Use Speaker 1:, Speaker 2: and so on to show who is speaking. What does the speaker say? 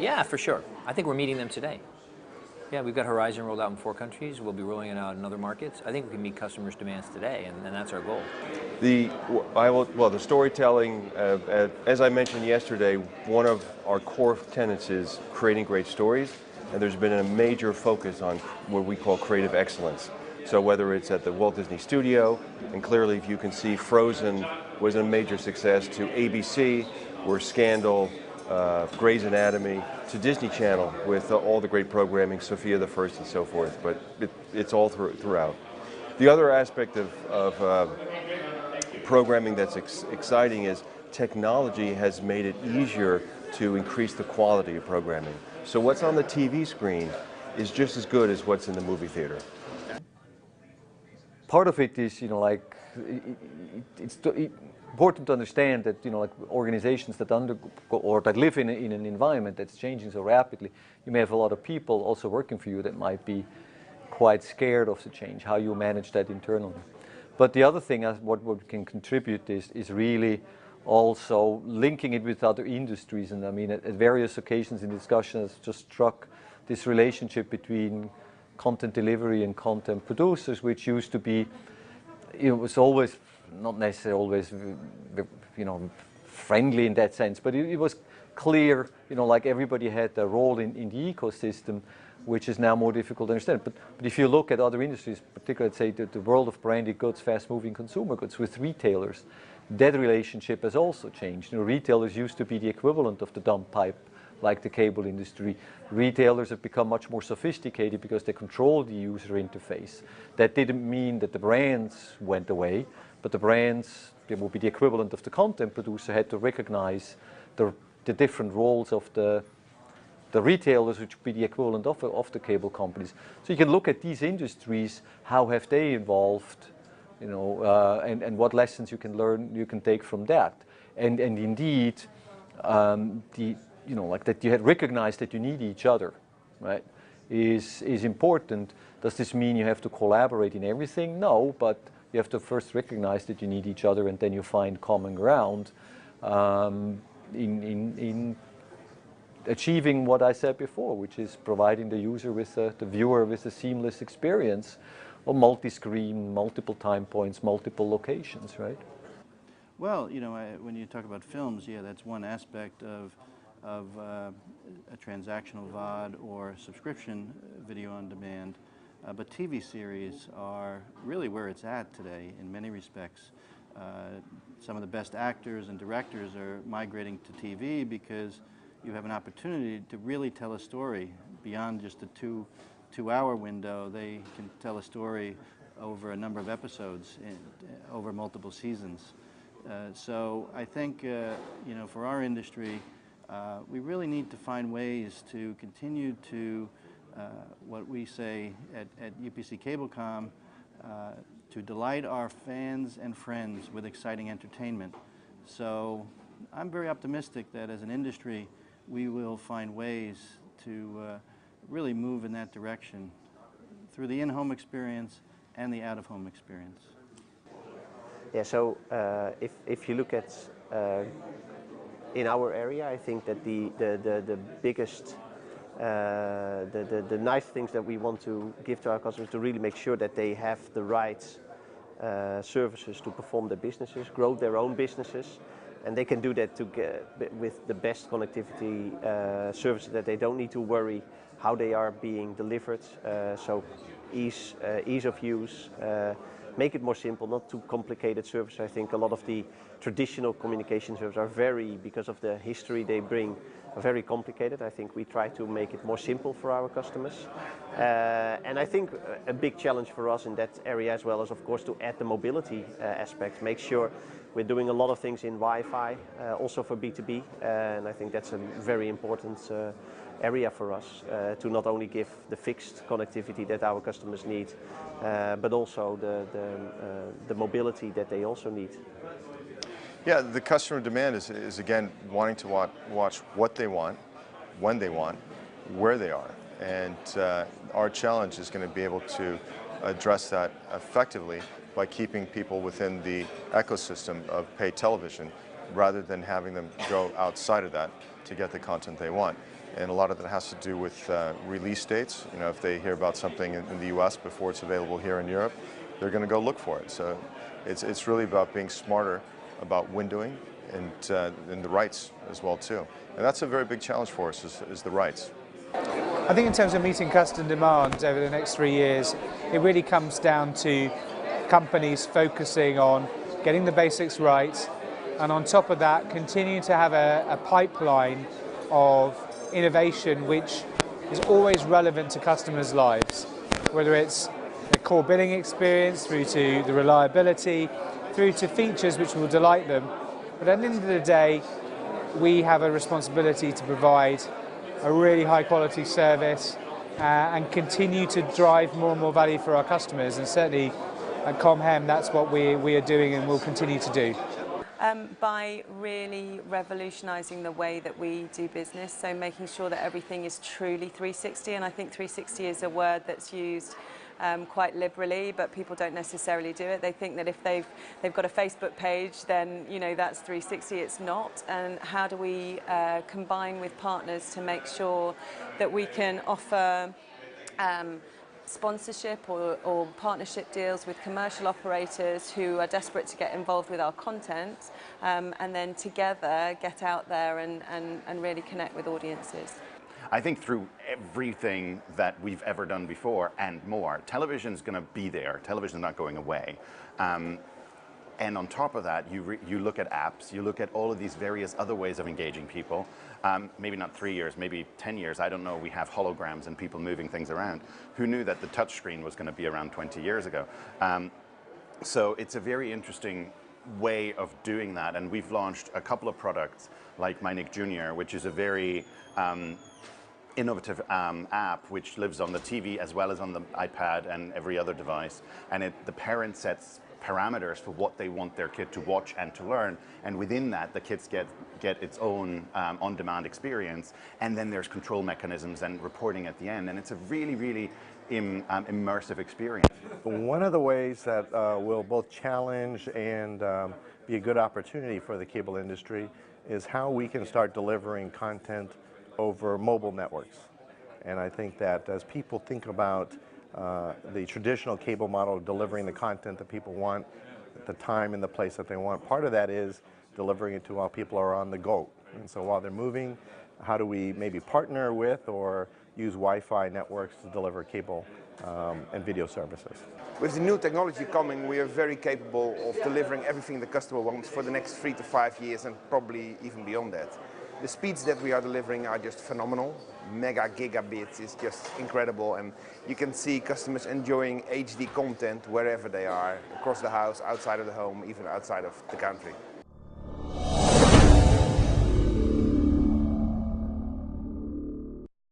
Speaker 1: Yeah, for sure. I think we're meeting them today. Yeah, we've got Horizon rolled out in 4 countries. We'll be rolling it out in other markets. I think we can meet customers' demands today, and that's our goal.
Speaker 2: The storytelling, as I mentioned yesterday, one of our core tenets is creating great stories, and there's been a major focus on what we call creative excellence. So whether it's at the Walt Disney Studio, and clearly if you can see Frozen was a major success, to ABC, where Scandal, Grey's Anatomy, to Disney Channel with all the great programming, Sophia the First and so forth, but it's all throughout. The other aspect of programming that's exciting is technology has made it easier to increase the quality of programming. So what's on the TV screen is just as good as what's in the movie theater.
Speaker 3: Part of it is, it's important to understand that, like organizations that undergo or that live in an environment that's changing so rapidly, you may have a lot of people also working for you that might be quite scared of the change, how you manage that internally. But the other thing, what can contribute is really also linking it with other industries. And I mean, at various occasions in discussions, just struck this relationship between content delivery and content producers, which used to be, it was always not necessarily always, friendly in that sense, but it was clear, like everybody had a role in the ecosystem, which is now more difficult to understand. But if you look at other industries, particularly, say, the world of branded goods, fast-moving consumer goods with retailers, that relationship has also changed. Retailers used to be the equivalent of the dump pipe, like the cable industry. Retailers have become much more sophisticated because they control the user interface. That didn't mean that the brands went away, but the brands, they will be the equivalent of the content producer, had to recognize the different roles of the retailers, which would be the equivalent of the cable companies. So you can look at these industries, how have they evolved, and what lessons you can learn, you can take from that. And indeed, like that you had recognized that you need each other, right, is important. Does this mean you have to collaborate in everything? No, but you have to first recognize that you need each other, and then you find common ground in achieving what I said before, which is providing the user with the viewer with a seamless experience of multi-screen, multiple time points, multiple locations, right?
Speaker 4: Well, when you talk about films, yeah, that's one aspect of a transactional VOD or subscription video on demand. But TV series are really where it's at today in many respects. Some of the best actors and directors are migrating to TV because you have an opportunity to really tell a story beyond just a two-hour window. They can tell a story over a number of episodes, over multiple seasons. So I think, for our industry, we really need to find ways to continue to, what we say at UPC Cablecom, to delight our fans and friends with exciting entertainment. So I'm very optimistic that as an industry, we will find ways to really move in that direction through the in-home experience and the out-of-home experience.
Speaker 5: Yeah, so if you look at in our area, I think that the biggest, the nice things that we want to give to our customers to really make sure that they have the right services to perform their businesses, grow their own businesses, and they can do that with the best connectivity services, that they don't need to worry how they are being delivered. So ease of use, make it more simple, not too complicated service. I think a lot of the traditional communication services are because of the history they bring, are very complicated. I think we try to make it more simple for our customers. And I think a big challenge for us in that area as well is, of course, to add the mobility aspect, make sure we're doing a lot of things in Wi-Fi, also for B2B, and I think that's a very important area for us to not only give the fixed connectivity that our customers need, but also the mobility that they also need.
Speaker 2: Yeah, the customer demand is again wanting to watch what they want, when they want, where they are, and our challenge is going to be able to address that effectively by keeping people within the ecosystem of paid television rather than having them go outside of that to get the content they want.
Speaker 6: and a lot of that has to do with release dates. You know, if they hear about something in the US before it's available here in Europe, they're going to go look for it. So it's really about being smarter about windowing and the rights as well too. And that's a very big challenge for us is the rights.
Speaker 7: I think in terms of meeting customer demand over the next 3 years, it really comes down to companies focusing on getting the basics right, and on top of that, continuing to have a pipeline of innovation which is always relevant to customers' lives, whether it's the core billing experience, through to the reliability, through to features which will delight them. But at the end of the day, we have a responsibility to provide a really high quality service and continue to drive more and more value for our customers, and certainly at ComHem that's what we are doing and will continue to do.
Speaker 8: By really revolutionising the way that we do business, so making sure that everything is truly 360, and I think 360 is a word that's used quite liberally, but people don't necessarily do it. They think that if they've got a Facebook page, then that's 360. It's not. And how do we combine with partners to make sure that we can offer sponsorship or partnership deals with commercial operators who are desperate to get involved with our content, and then together get out there and really connect with audiences.
Speaker 9: I think through everything that we've ever done before and more, television's going to be there. Television's not going away. And on top of that, you look at apps, you look at all of these various other ways of engaging people. Maybe not 3 years, maybe 10 years, I don't know. We have holograms and people moving things around. Who knew that the touchscreen was going to be around 20 years ago? So it's a very interesting way of doing that. And we've launched a couple of products like My Nick Jr., which is a very innovative app which lives on the TV as well as on the iPad and every other device. And the parent sets parameters for what they want their kid to watch and to learn, and within that the kids get its own on-demand experience, and then there's control mechanisms and reporting at the end, and it's a really immersive experience.
Speaker 10: One of the ways that will both challenge and be a good opportunity for the cable industry is how we can start delivering content over mobile networks. And I think that as people think about the traditional cable model of delivering the content that people want at the time and the place that they want, part of that is delivering it to while people are on the go. And so while they're moving, how do we maybe partner with or use Wi-Fi networks to deliver cable and video services?
Speaker 11: With the new technology coming, we are very capable of delivering everything the customer wants for the next 3 to 5 years, and probably even beyond that. The speeds that we are delivering are just phenomenal. Mega gigabits is just incredible, and you can see customers enjoying HD content wherever they are, across the house, outside of the home, even outside of the country.